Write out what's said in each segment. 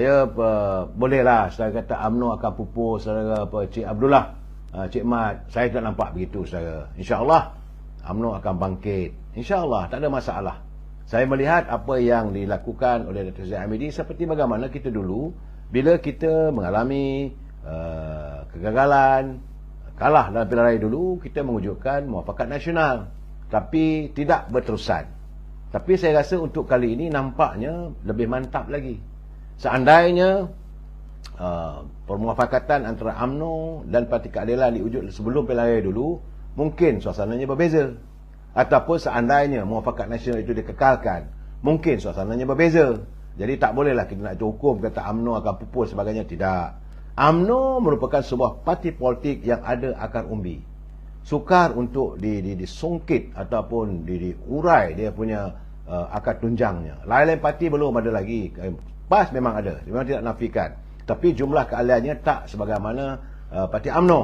saya bolehlah saudara kata UMNO akan pupus saudara Cik Abdullah, Cik Mat, saya tak nampak begitu saudara. InsyaAllah UMNO akan bangkit, InsyaAllah tak ada masalah. Saya melihat apa yang dilakukan oleh Datuk Seri Hamidi seperti bagaimana kita dulu bila kita mengalami kegagalan, kalah dalam pilihan raya dulu, kita mewujudkan muafakat nasional tapi tidak berterusan. Tapi saya rasa untuk kali ini nampaknya lebih mantap lagi. Seandainya permuafakatan antara UMNO dan Parti Keadilan diwujud sebelum pilihan raya dulu, mungkin suasananya berbeza. Ataupun seandainya muafakat nasional itu dikekalkan, mungkin suasananya berbeza. Jadi tak bolehlah kita nak hukum kata UMNO akan pupus sebagainya. Tidak. UMNO merupakan sebuah parti politik yang ada akar umbi. Sukar untuk disungkit ataupun diurai dia punya akar tunjangnya. Lain-lain parti belum ada lagi. PAS memang ada, memang tidak nafikan. Tapi jumlah keahliannya tak sebagaimana parti UMNO.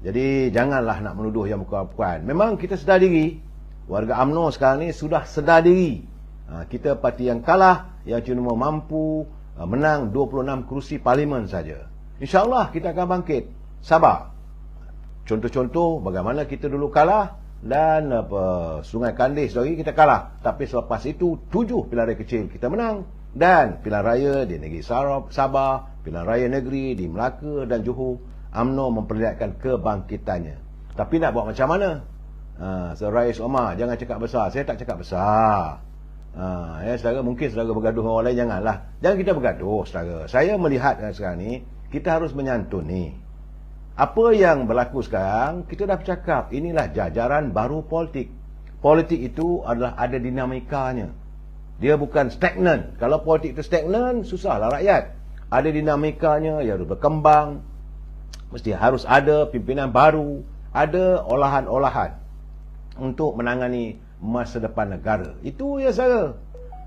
Jadi janganlah nak menuduh yang bukan-bukan. Memang kita sedar diri, warga UMNO sekarang ni sudah sedar diri. Kita parti yang kalah, yang cuma mampu menang 26 kerusi parlimen saja. InsyaAllah kita akan bangkit. Sabar. Contoh-contoh bagaimana kita dulu kalah dan Sungai Kandis lagi kita kalah. Tapi selepas itu 7 pilihan raya kecil kita menang. Dan pilihan raya di negeri Sabah, pilihan raya negeri di Melaka dan Johor, UMNO memperlihatkan kebangkitannya. Tapi nak buat macam mana? Rais Omar, jangan cakap besar. Saya tak cakap besar. Saudara, mungkin saudara bergaduh dengan orang lain, janganlah. Jangan kita bergaduh, saudara. Saya melihat sekarang ni, kita harus menyantuni. Apa yang berlaku sekarang, kita dah bercakap, inilah jajaran baru politik. Politik itu adalah ada dinamikanya. Dia bukan stagnan. Kalau politik itu stagnan, susahlah rakyat. Ada dinamikanya, ia harus berkembang. Mesti harus ada pimpinan baru, ada olahan-olahan untuk menangani masa depan negara. Itu ya saya.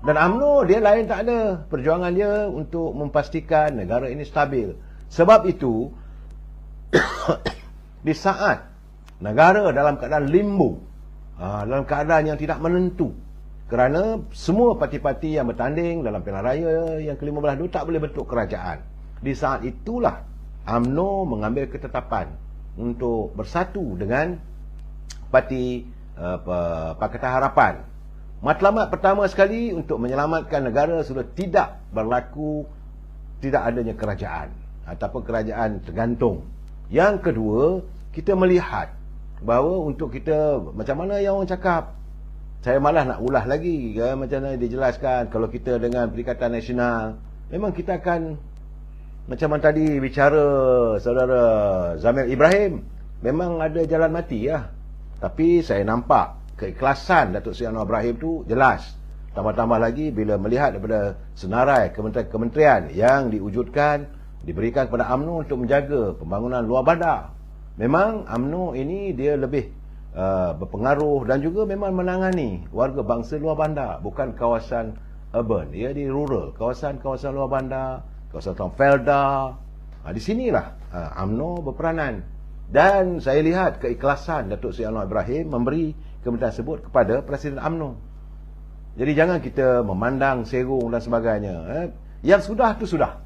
Dan UMNO dia lain tak ada. Perjuangan dia untuk memastikan negara ini stabil. Sebab itu di saat negara dalam keadaan limbo, dalam keadaan yang tidak menentu, kerana semua parti-parti yang bertanding dalam pilihan raya yang ke-15 itu tak boleh bentuk kerajaan. Di saat itulah UMNO mengambil ketetapan untuk bersatu dengan Parti Pakatan Harapan. Matlamat pertama sekali untuk menyelamatkan negara sudah tidak berlaku tidak adanya kerajaan ataupun kerajaan tergantung. Yang kedua, kita melihat bahawa untuk kita, macam mana yang orang cakap, saya malah nak ulah lagi macam mana dijelaskan. Kalau kita dengan Perikatan Nasional, memang kita akan macam mana tadi bicara saudara Zamil Ibrahim, memang ada jalan mati ya. Tapi saya nampak keikhlasan Datuk Seri Anwar Ibrahim tu jelas. Tambah-tambah lagi bila melihat daripada senarai kementerian yang diwujudkan, diberikan kepada UMNO untuk menjaga pembangunan luar bandar. Memang UMNO ini dia lebih berpengaruh dan juga memang menangani warga bangsa luar bandar, bukan kawasan urban. Dia di rural, kawasan-kawasan luar bandar, kawasan Felda. Di sinilah UMNO berperanan. Dan saya lihat keikhlasan Datuk Seri Anwar Ibrahim memberi kementerian tersebut kepada Presiden UMNO. Jadi jangan kita memandang serong dan sebagainya. Yang sudah tu sudah.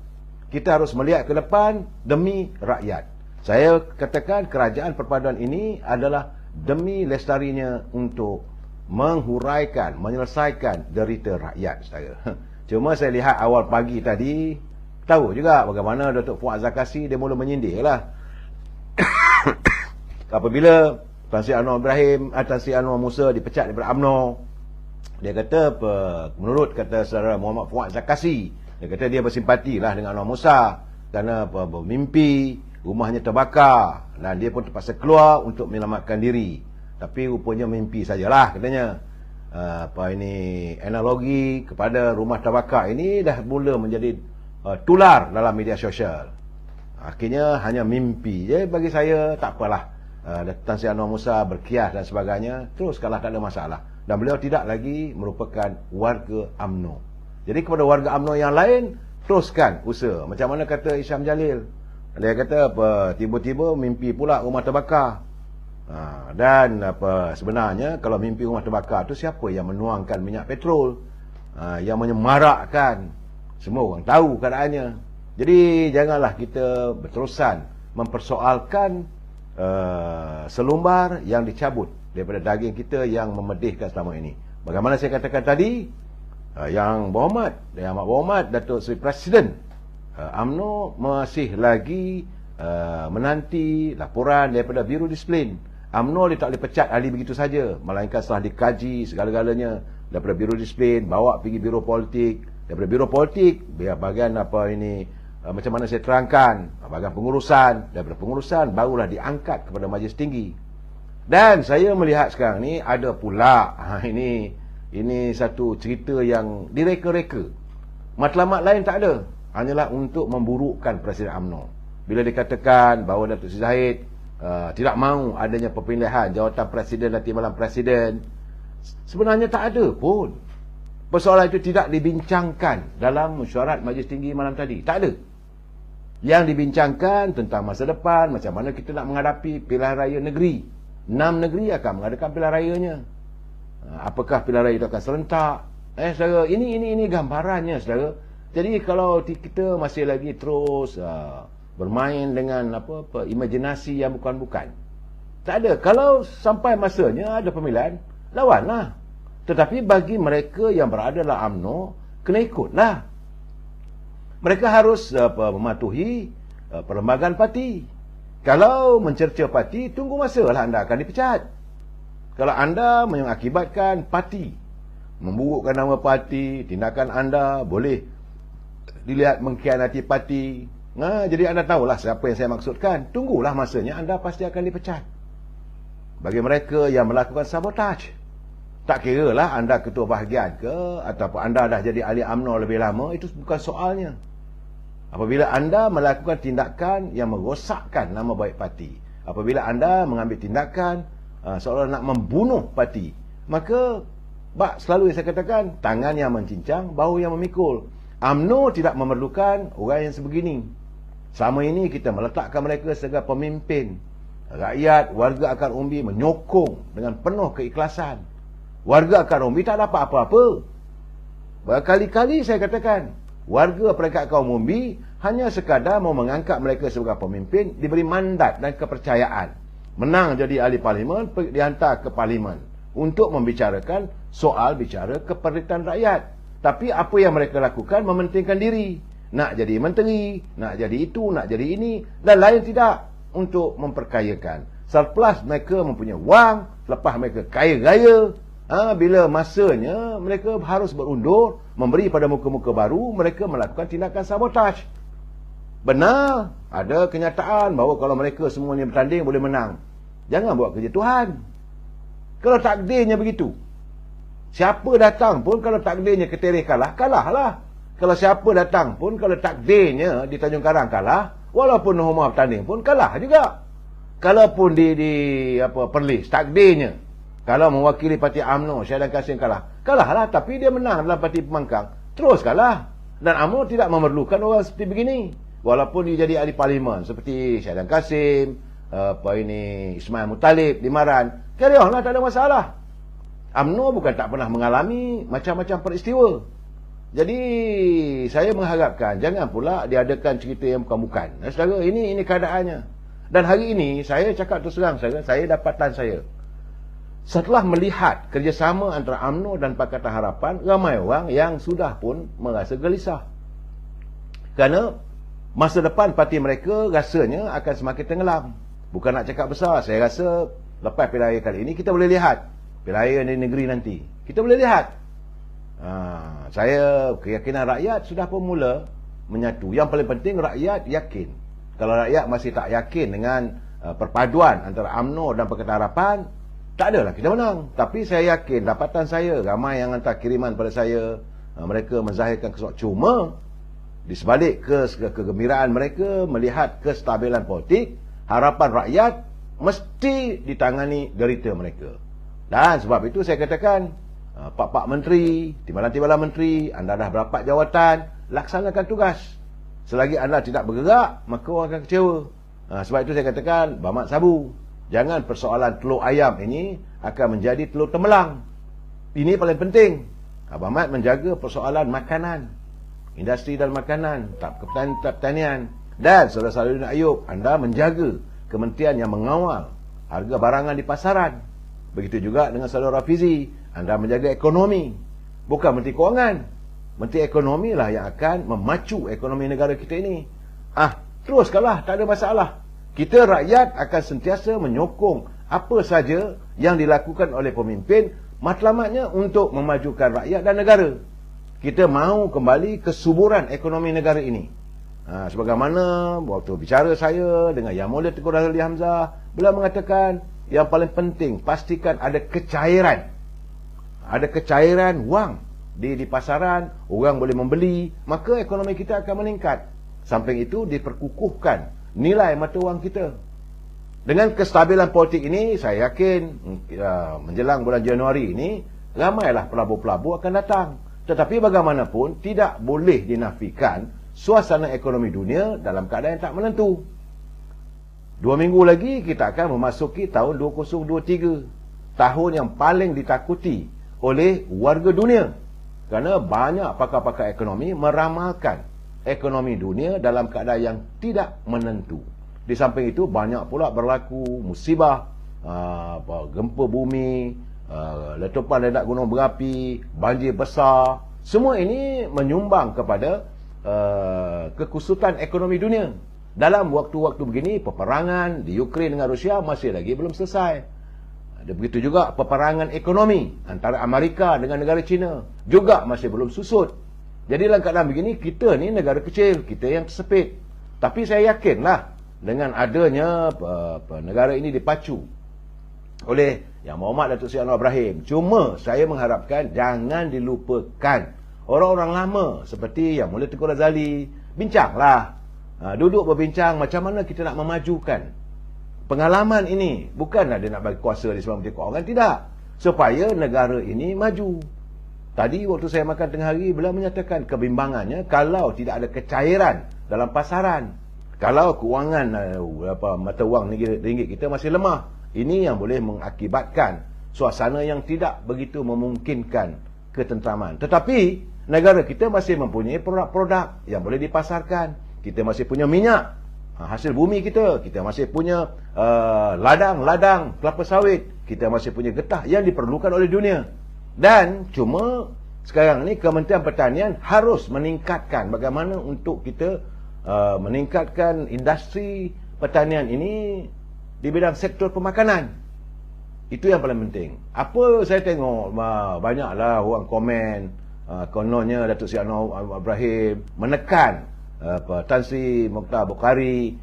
Kita harus melihat ke depan demi rakyat. Saya katakan kerajaan perpaduan ini adalah demi lestarinya untuk menghuraikan, menyelesaikan derita rakyat saya. Cuma saya lihat awal pagi tadi, tahu juga bagaimana Datuk Fuad Zakasi dia mula menyindir lah. Apabila Tan Sri Anwar Ibrahim, Tan Sri Anwar Musa dipecat daripada UMNO, dia kata menurut kata saudara Muhammad Fuad Zakasi, dia kata dia bersimpati lah dengan Anwar Musa kerana bermimpi rumahnya terbakar dan dia pun terpaksa keluar untuk menyelamatkan diri. Tapi rupanya mimpi sajalah katanya. Analogi kepada rumah terbakar ini dah mula menjadi tular dalam media sosial. Akhirnya hanya mimpi je bagi saya, tak apalah. Tan Sri Anwar Musa berkias dan sebagainya, teruskanlah, tak ada masalah. Dan beliau tidak lagi merupakan warga UMNO. Jadi kepada warga UMNO yang lain, teruskan usaha. Macam mana kata Isyam Jalil, dia kata tiba-tiba mimpi pula rumah terbakar. Dan sebenarnya kalau mimpi rumah terbakar tu siapa yang menuangkan minyak petrol, yang menyemarakkan Semua orang tahu keadaannya. Jadi janganlah kita berterusan mempersoalkan selumbar yang dicabut daripada daging kita yang memedihkan selama ini. Bagaimana saya katakan tadi, Yang Amat Berhormat Datuk Seri Presiden UMNO masih lagi menanti laporan daripada Biro Disiplin. UMNO dia tak boleh pecat ahli begitu saja, melainkan setelah dikaji segala-galanya daripada Biro Disiplin, bawa pergi Biro Politik, daripada Biro Politik biar bahagian macam mana saya terangkan, bahagian pengurusan, daripada pengurusan barulah diangkat kepada Majlis Tinggi. Dan saya melihat sekarang ni ada pula ini satu cerita yang direka-reka. Matlamat lain tak ada, hanyalah untuk memburukkan Presiden UMNO. Bila dikatakan bahawa Datuk Seri Zahid tidak mahu adanya perpindahan jawatan Presiden dan timbalan Presiden, sebenarnya tak ada pun. Persoalan itu tidak dibincangkan dalam mesyuarat Majlis Tinggi malam tadi. Tak ada. Yang dibincangkan tentang masa depan, macam mana kita nak menghadapi pilihan raya negeri. 6 negeri akan mengadakan pilihan rayanya. Apakah pilihan raya itu akan serentak? Saudara, ini gambarannya, saudara. Jadi kalau kita masih lagi terus bermain dengan imajinasi yang bukan-bukan, tak ada. Kalau sampai masanya ada pemilihan, lawanlah. Tetapi bagi mereka yang berada dalam UMNO, kena ikutlah. Mereka harus mematuhi perlembagaan parti. Kalau mencerca parti, tunggu masa lah anda akan dipecat. Kalau anda mengakibatkan parti, memburukkan nama parti, tindakan anda boleh dilihat mengkhianati parti. Jadi anda tahulah siapa yang saya maksudkan. Tunggulah masanya, anda pasti akan dipecat. Bagi mereka yang melakukan sabotaj, tak kira lah anda ketua bahagian ke, ataupun anda dah jadi ahli UMNO lebih lama, itu bukan soalnya. Apabila anda melakukan tindakan yang merosakkan nama baik parti, apabila anda mengambil tindakan seolah nak membunuh parti, maka selalu yang saya katakan, tangan yang mencincang, bahu yang memikul. UMNO tidak memerlukan orang yang sebegini. Selama ini kita meletakkan mereka sebagai pemimpin. Rakyat, warga akar umbi menyokong dengan penuh keikhlasan. Warga akar umbi tak dapat apa-apa. Berkali-kali saya katakan, warga peringkat kaum umbi hanya sekadar mau mengangkat mereka sebagai pemimpin, diberi mandat dan kepercayaan. Menang jadi ahli parlimen, dihantar ke parlimen untuk membicarakan soal bicara keperluan rakyat. Tapi apa yang mereka lakukan mementingkan diri. Nak jadi menteri, nak jadi itu, nak jadi ini, dan lain tidak, untuk memperkayakan. Surplus mereka mempunyai wang, lepas mereka kaya-raya. Bila masanya mereka harus berundur, memberi pada muka-muka baru, mereka melakukan tindakan sabotaj. Benar, ada kenyataan bahawa kalau mereka semuanya bertanding boleh menang. Jangan buat kerja Tuhan. Kalau takdirnya begitu, siapa datang pun kalau takdirnya Ketereh kalah, kalahlah. Kalau siapa datang pun kalau takdirnya di Tanjung Karang kalah, walaupun Norma bertanding pun kalah juga. Kalaupun di Perlis, takdirnya kalau mewakili parti UMNO, Syahidan Kasim kalahlah, tapi dia menang dalam parti pemangkang, terus kalah. Dan UMNO tidak memerlukan orang seperti begini. Walaupun dia jadi ahli parlimen seperti Syahidan Kasim, Ismail Muttalib, Limaran, carry on lah, tak ada masalah. UMNO bukan tak pernah mengalami macam-macam peristiwa. Jadi saya mengharapkan jangan pula diadakan cerita yang bukan-bukan. Saudara, ini keadaannya. Dan hari ini saya cakap terus terang, saya dapatan saya, setelah melihat kerjasama antara UMNO dan Pakatan Harapan, ramai orang yang sudah pun merasa gelisah. Kerana masa depan parti mereka rasanya akan semakin tenggelam. Bukan nak cakap besar, saya rasa lepas pilihan raya kali ini kita boleh lihat pilihan raya di negeri nanti. Kita boleh lihat. Saya keyakinan rakyat sudah pun mula menyatu. Yang paling penting rakyat yakin. Kalau rakyat masih tak yakin dengan perpaduan antara UMNO dan Pakatan Harapan, tak adalah kita menang. Tapi saya yakin, dapatan saya, ramai yang hantar kiriman pada saya, mereka menzahirkan kesuat. Cuma di sebalik kegembiraan mereka melihat kestabilan politik, harapan rakyat mesti ditangani derita mereka. Dan sebab itu saya katakan, Pak Menteri, timbalan-timbalan Menteri, anda dah berapat jawatan, laksanakan tugas. Selagi anda tidak bergerak, maka orang akan kecewa. Sebab itu saya katakan, Bamat Sabu, jangan persoalan telur ayam ini akan menjadi telur temelang. Ini paling penting. Abang Mat menjaga persoalan makanan. industri dan makanan, tahap pertanian. Dan Saudara Salahuddin Ayub, anda menjaga kementerian yang mengawal harga barangan di pasaran. Begitu juga dengan Saudara Rafizi, anda menjaga ekonomi. Bukan Menteri Kewangan. Menteri Ekonomi lah yang akan memacu ekonomi negara kita ini. Teruskanlah, tak ada masalah. Kita rakyat akan sentiasa menyokong apa saja yang dilakukan oleh pemimpin, matlamatnya untuk memajukan rakyat dan negara. Kita mahu kembali kesuburan ekonomi negara ini. Sebagaimana waktu bicara saya dengan Yang Mulia Tengku Razali Hamzah, beliau mengatakan yang paling penting pastikan ada kecairan. Ada kecairan wang di pasaran, orang boleh membeli, maka ekonomi kita akan meningkat. Samping itu diperkukuhkan nilai mata wang kita. Dengan kestabilan politik ini, saya yakin menjelang bulan Januari ini, ramailah pelabur-pelabur akan datang. Tetapi bagaimanapun, tidak boleh dinafikan suasana ekonomi dunia dalam keadaan yang tak menentu. 2 minggu lagi kita akan memasuki tahun 2023. Tahun yang paling ditakuti oleh warga dunia. Kerana banyak pakar-pakar ekonomi meramalkan ekonomi dunia dalam keadaan yang tidak menentu. Di samping itu banyak pula berlaku musibah, gempa bumi, letupan ledak gunung berapi, banjir besar. Semua ini menyumbang kepada kekusutan ekonomi dunia. Dalam waktu-waktu begini, peperangan di Ukraine dengan Rusia masih lagi belum selesai. Begitu juga peperangan ekonomi antara Amerika dengan negara China juga masih belum susut. Jadi dalam keadaan begini, kita ni negara kecil, kita yang tersepit. Tapi saya yakinlah dengan adanya negara ini dipacu oleh Yang Berhormat Datuk Seri Anwar Ibrahim. Cuma saya mengharapkan jangan dilupakan orang-orang lama seperti Yang Mulia Tengku Razali. Bincanglah, duduk berbincang macam mana kita nak memajukan pengalaman ini. Bukanlah dia nak bagi kuasa di sebelah Menteri Keuangan, tidak. Supaya negara ini maju. Tadi waktu saya makan tengah hari, beliau menyatakan kebimbangannya kalau tidak ada kecairan dalam pasaran. Kalau kewangan mata wang ringgit kita masih lemah, ini yang boleh mengakibatkan suasana yang tidak begitu memungkinkan ketentraman. Tetapi negara kita masih mempunyai produk-produk yang boleh dipasarkan. Kita masih punya minyak, hasil bumi kita masih punya ladang-ladang kelapa sawit, kita masih punya getah yang diperlukan oleh dunia. Dan cuma sekarang ni Kementerian Pertanian harus meningkatkan bagaimana untuk kita meningkatkan industri pertanian ini di bidang sektor pemakanan. Itu yang paling penting. Apa saya tengok banyaklah orang komen, kononnya Datuk Seri Anwar Ibrahim menekan Tan Sri Mokhtar Bukhari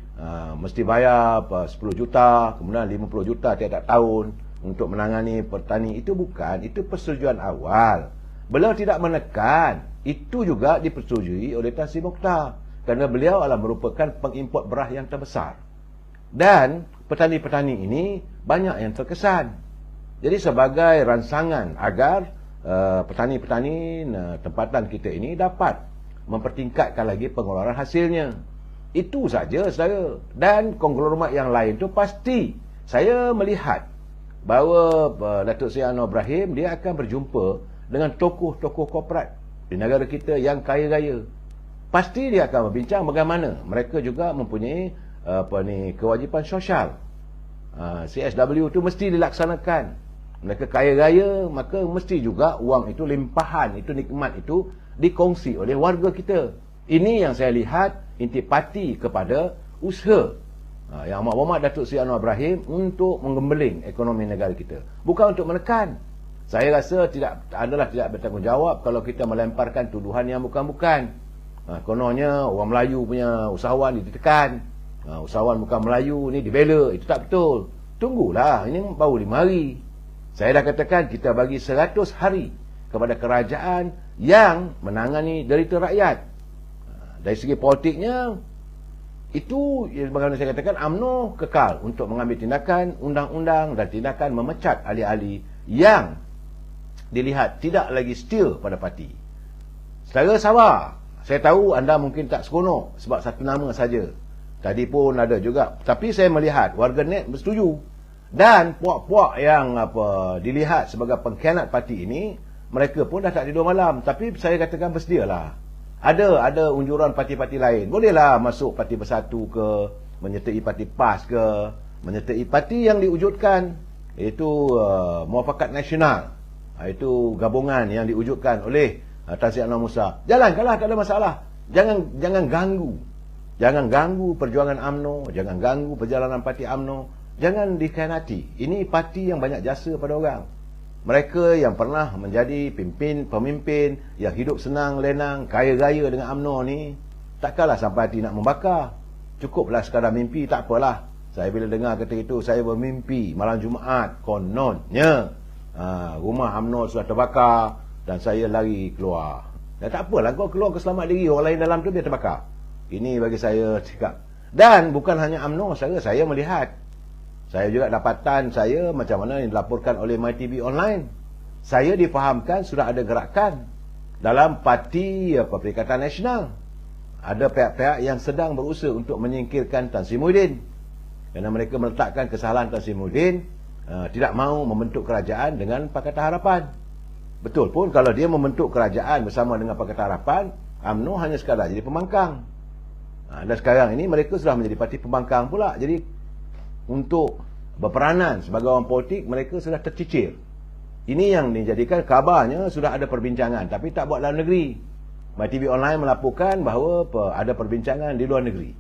mesti bayar 10 juta, kemudian 50 juta tiap-tiap tahun untuk menangani petani. Itu bukan, itu persetujuan awal. Beliau tidak menekan. Itu juga dipersetujui oleh Tan Sri Mokhtar, kerana beliau adalah merupakan pengimport beras yang terbesar. Dan petani-petani ini banyak yang terkesan. Jadi sebagai ransangan agar petani-petani tempatan kita ini dapat mempertingkatkan lagi pengeluaran hasilnya. Itu saja saudara. Dan konglomerat yang lain tu pasti saya melihat bahawa Datuk Seri Anwar Ibrahim dia akan berjumpa dengan tokoh-tokoh korporat di negara kita yang kaya raya. Pasti dia akan berbincang bagaimana mereka juga mempunyai kewajipan sosial. CSW itu mesti dilaksanakan. Mereka kaya raya, maka mesti juga wang itu, limpahan itu, nikmat itu dikongsi oleh warga kita. Ini yang saya lihat intipati kepada usaha Yang Berhormat Datuk Seri Anwar Ibrahim untuk menggembeling ekonomi negara kita. Bukan untuk menekan. Saya rasa tidak bertanggungjawab kalau kita melemparkan tuduhan yang bukan-bukan. Kononnya orang Melayu punya usahawan ditekan, usahawan bukan Melayu ni dibela. Itu tak betul. Tunggulah, ini baru 5 hari. Saya dah katakan kita bagi 100 hari kepada kerajaan yang menangani derita rakyat. Dari segi politiknya, itu bagaimana saya katakan, UMNO kekal untuk mengambil tindakan undang-undang dan tindakan memecat ahli-ahli yang dilihat tidak lagi setia pada parti. Saudara Sabah, saya tahu anda mungkin tak seronok sebab satu nama saja. Tadi pun ada juga. Tapi saya melihat warga net bersetuju. Dan puak-puak yang dilihat sebagai pengkhianat parti ini, mereka pun dah tak tidur malam. Tapi saya katakan bersedialah. Ada unjuran parti-parti lain. Bolehlah masuk Parti Bersatu ke, menyertai Parti PAS ke, menyertai parti yang diwujudkan, iaitu Muafakat Nasional. Itu gabungan yang diwujudkan oleh Tan Sri Anwar Musa. Jalankanlah, tak ada masalah. Jangan ganggu. Jangan ganggu perjuangan UMNO, jangan ganggu perjalanan parti UMNO, jangan dikhianati. Ini parti yang banyak jasa pada orang. Mereka yang pernah menjadi pemimpin yang hidup senang, lenang, kaya-raya dengan UMNO ni, takkanlah sampai hati nak membakar. Cukuplah sekadar mimpi, tak apalah. Saya bila dengar kata itu, saya bermimpi malam Jumaat, kononnya rumah UMNO sudah terbakar dan saya lari keluar. Dan tak apalah, kau keluar ke selamat diri, orang lain dalam tu biar terbakar. Ini bagi saya cakap. Dan bukan hanya UMNO, saya melihat. Saya juga dapatan saya macam mana yang dilaporkan oleh MyTV Online. Saya difahamkan sudah ada gerakan dalam parti Perikatan Nasional. Ada pihak-pihak yang sedang berusaha untuk menyingkirkan Tan Sri Muhyiddin. Kerana mereka meletakkan kesalahan Tan Sri Muhyiddin tidak mahu membentuk kerajaan dengan Pakatan Harapan. Betul pun kalau dia membentuk kerajaan bersama dengan Pakatan Harapan, UMNO hanya sekadar jadi pembangkang. Dan sekarang ini mereka sudah menjadi parti pembangkang pula. Jadi untuk berperanan sebagai orang politik, mereka sudah tercicir. Ini yang dijadikan kabarnya sudah ada perbincangan, tapi tak buat dalam negeri. MyTV Online melaporkan bahawa ada perbincangan di luar negeri.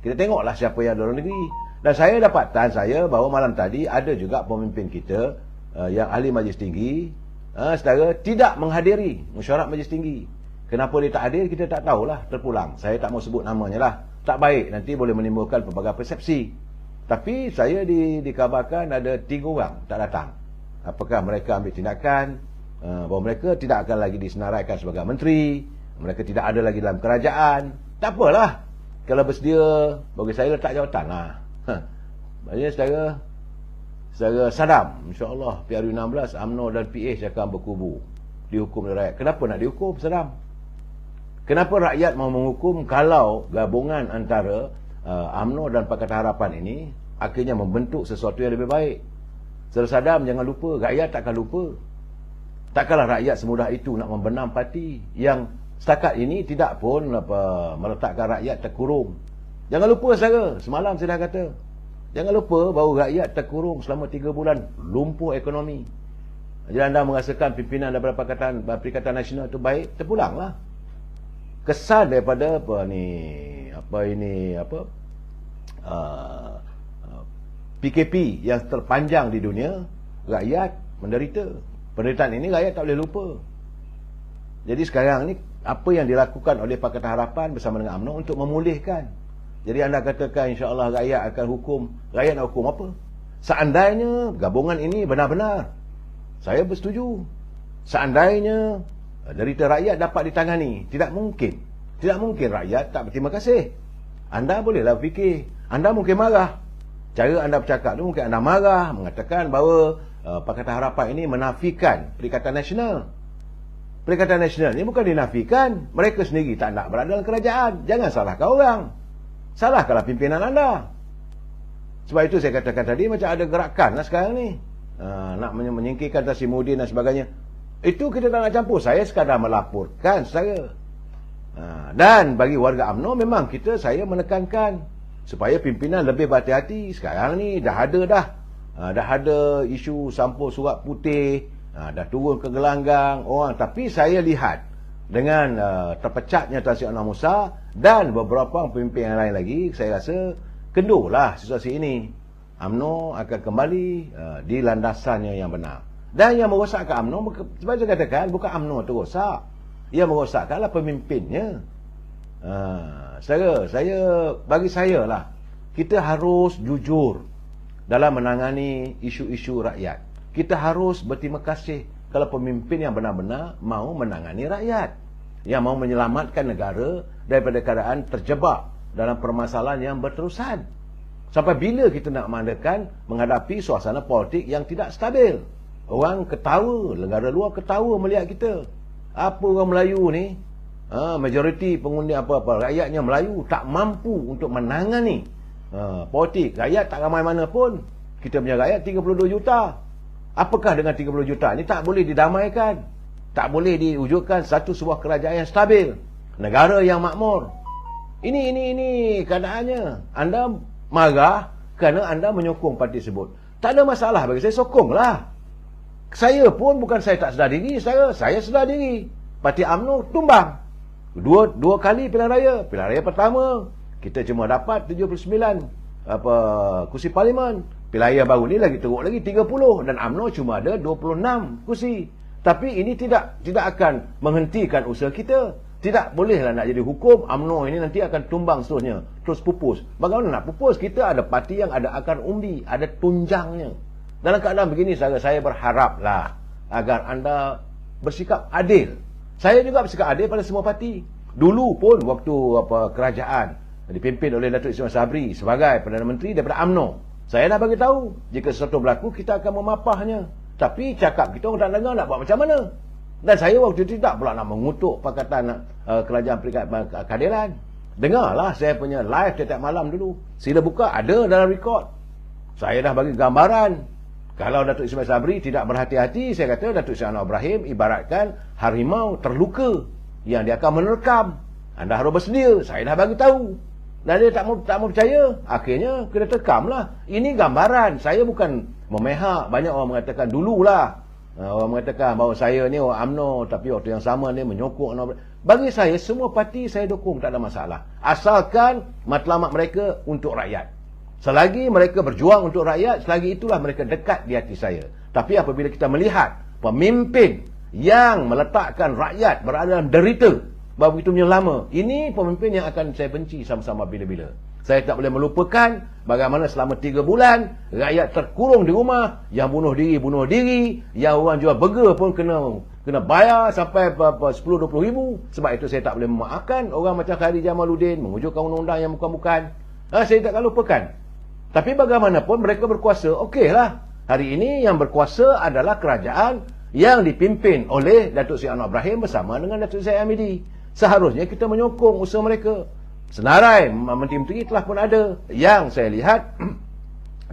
Kita tengoklah siapa yang di luar negeri. Dan saya dapatan saya bahawa malam tadi ada juga pemimpin kita yang ahli Majlis Tinggi saudara tidak menghadiri mesyuarat Majlis Tinggi. Kenapa dia tak hadir, kita tak tahulah, terpulang. Saya tak mau sebut namanya lah. Tak baik, nanti boleh menimbulkan pelbagai persepsi. Tapi saya dikabarkan ada 3 orang tak datang. Apakah mereka ambil tindakan bahawa mereka tidak akan lagi disenaraikan sebagai menteri, mereka tidak ada lagi dalam kerajaan. Tak apalah, kalau bersedia, bagi saya letak jawatan lah. Maksudnya secara sadam, insyaAllah PRU16, UMNO dan PH akan berkubu, dihukum oleh rakyat. Kenapa nak dihukum, Sadam? Kenapa rakyat mau menghukum kalau gabungan antara UMNO dan Pakatan Harapan ini akhirnya membentuk sesuatu yang lebih baik? Saudara Sadam, jangan lupa, rakyat takkan lupa. Takkanlah rakyat semudah itu nak membenam parti yang setakat ini tidak pun meletakkan rakyat terkurung. Jangan lupa saudara, semalam saya dah kata, jangan lupa bahawa rakyat terkurung selama 3 bulan, lumpuh ekonomi. Jadi anda merasakan pimpinan daripada Perikatan Nasional itu baik, terpulanglah. Kesan daripada PKP yang terpanjang di dunia, rakyat menderita. Penderitaan ini rakyat tak boleh lupa. Jadi sekarang ni apa yang dilakukan oleh Pakatan Harapan bersama dengan UMNO untuk memulihkan. Jadi anda katakan insya-Allah rakyat akan hukum. Rakyat nak hukum apa? Seandainya gabungan ini benar-benar, saya bersetuju. Seandainya derita rakyat dapat ditangani, tidak mungkin rakyat tak berterima kasih. Anda bolehlah fikir, anda mungkin marah. Cara anda bercakap tu mungkin anda marah, mengatakan bahawa Pakatan Harapan ini menafikan Perikatan Nasional. Perikatan Nasional ni bukan dinafikan, mereka sendiri tak nak berada dalam kerajaan. Jangan salahkan orang, salahkanlah pimpinan anda. Sebab itu saya katakan tadi, macam ada gerakan lah sekarang ni, nak menyingkirkan Tan Sri Muhyiddin dan sebagainya. Itu kita tak nak campur. Saya sekadar melaporkan saya. Dan bagi warga UMNO memang saya menekankan supaya pimpinan lebih berhati-hati. Sekarang ni dah ada isu sampul surat putih, dah turun ke gelanggang orang. Tapi saya lihat dengan terpecatnya Tan Sri Anwar Musa dan beberapa pemimpin yang lain lagi, saya rasa kendurlah situasi ini. UMNO akan kembali di landasannya yang benar. Dan yang merosakkan UMNO, sebab saya katakan, bukan UMNO tu rosak, yang merosakkanlah pemimpinnya. Bagi saya lah, kita harus jujur dalam menangani isu-isu rakyat. Kita harus berterima kasih kalau pemimpin yang benar-benar mahu menangani rakyat, yang mahu menyelamatkan negara daripada keadaan terjebak dalam permasalahan yang berterusan. Sampai bila kita nak menghadapi suasana politik yang tidak stabil? Orang ketawa, negara luar ketawa melihat kita. Apa orang Melayu ni, majoriti pengundi rakyatnya Melayu, tak mampu untuk menangani politik. Rakyat tak ramai mana pun. Kita punya rakyat 32 juta. Apakah dengan 30 juta ni tak boleh didamaikan? Tak boleh diwujudkan sebuah kerajaan yang stabil? negara yang makmur. Ini keadaannya. Anda marah kerana anda menyokong parti tersebut. Tak ada masalah bagi saya, sokonglah. Saya pun bukan saya tak sedar diri, saya sedar diri. Parti UMNO tumbang. Dua kali pilihan raya. Pilihan raya pertama, kita cuma dapat 79 kursi parlimen. Pilihan raya baru ni lagi teruk lagi 30 dan UMNO cuma ada 26 kursi. Tapi ini tidak akan menghentikan usaha kita. Tidak bolehlah nak jadi hukum UMNO ini nanti akan tumbang seterusnya, terus pupus. Bagaimana nak pupus? Kita ada parti yang ada akar umbi, ada tunjangnya. Dalam keadaan begini saya berharaplah agar anda bersikap adil. Saya juga bersikap adil pada semua parti. Dulu pun waktu kerajaan dipimpin oleh Datuk Ismail Sabri sebagai Perdana Menteri daripada UMNO, saya dah bagi tahu jika sesuatu berlaku kita akan memapahnya. Tapi cakap kita orang tak dengar, nak buat macam mana? Dan saya waktu itu tidak pula nak mengutuk Pakatan Kerajaan Perikatan Keadilan. Dengarlah saya punya live setiap malam dulu. Sila buka, ada dalam rekod. Saya dah bagi gambaran. Kalau Datuk Ismail Sabri tidak berhati-hati, saya kata Datuk Seri Anwar Ibrahim ibaratkan harimau terluka yang dia akan menerkam. Anda harus bersedia. Saya dah bagi tahu. Dan dia tak mau percaya. Akhirnya kena terkamlah. Ini gambaran. Saya bukan memehak. Banyak orang mengatakan dululah. Orang mengatakan bahawa saya ni orang UMNO, tapi waktu yang sama ni menyokong. Bagi saya, semua parti saya dukung, tak ada masalah. Asalkan matlamat mereka untuk rakyat. Selagi mereka berjuang untuk rakyat, selagi itulah mereka dekat di hati saya. Tapi apabila kita melihat pemimpin yang meletakkan rakyat berada dalam derita begitu lama, ini pemimpin yang akan saya benci sama-sama bila-bila. Saya tak boleh melupakan bagaimana selama 3 bulan rakyat terkurung di rumah, yang bunuh diri, yang orang jual burger pun kena bayar sampai 10-20 ribu. Sebab itu saya tak boleh memaafkan orang macam Khairy Jamaluddin mewujudkan undang-undang yang bukan-bukan. Saya tak akan lupakan. Tapi bagaimanapun mereka berkuasa, okeylah. Hari ini yang berkuasa adalah kerajaan yang dipimpin oleh Datuk Seri Anwar Ibrahim bersama dengan Datuk Seri Hamidi. Seharusnya kita menyokong usaha mereka. Senarai menteri-menteri telah pun ada. Yang saya lihat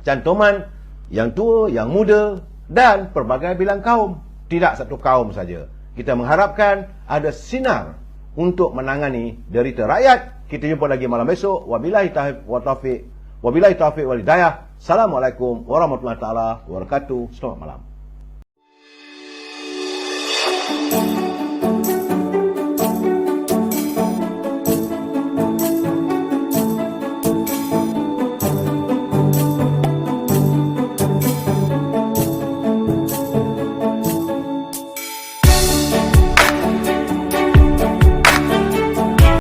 cantuman yang tua, yang muda dan pelbagai bilang kaum. Tidak satu kaum saja. Kita mengharapkan ada sinar untuk menangani derita rakyat. Kita jumpa lagi malam besok. Wabillahi taufiq wal hidayah. Assalamualaikum warahmatullahi wabarakatuh. Selamat malam.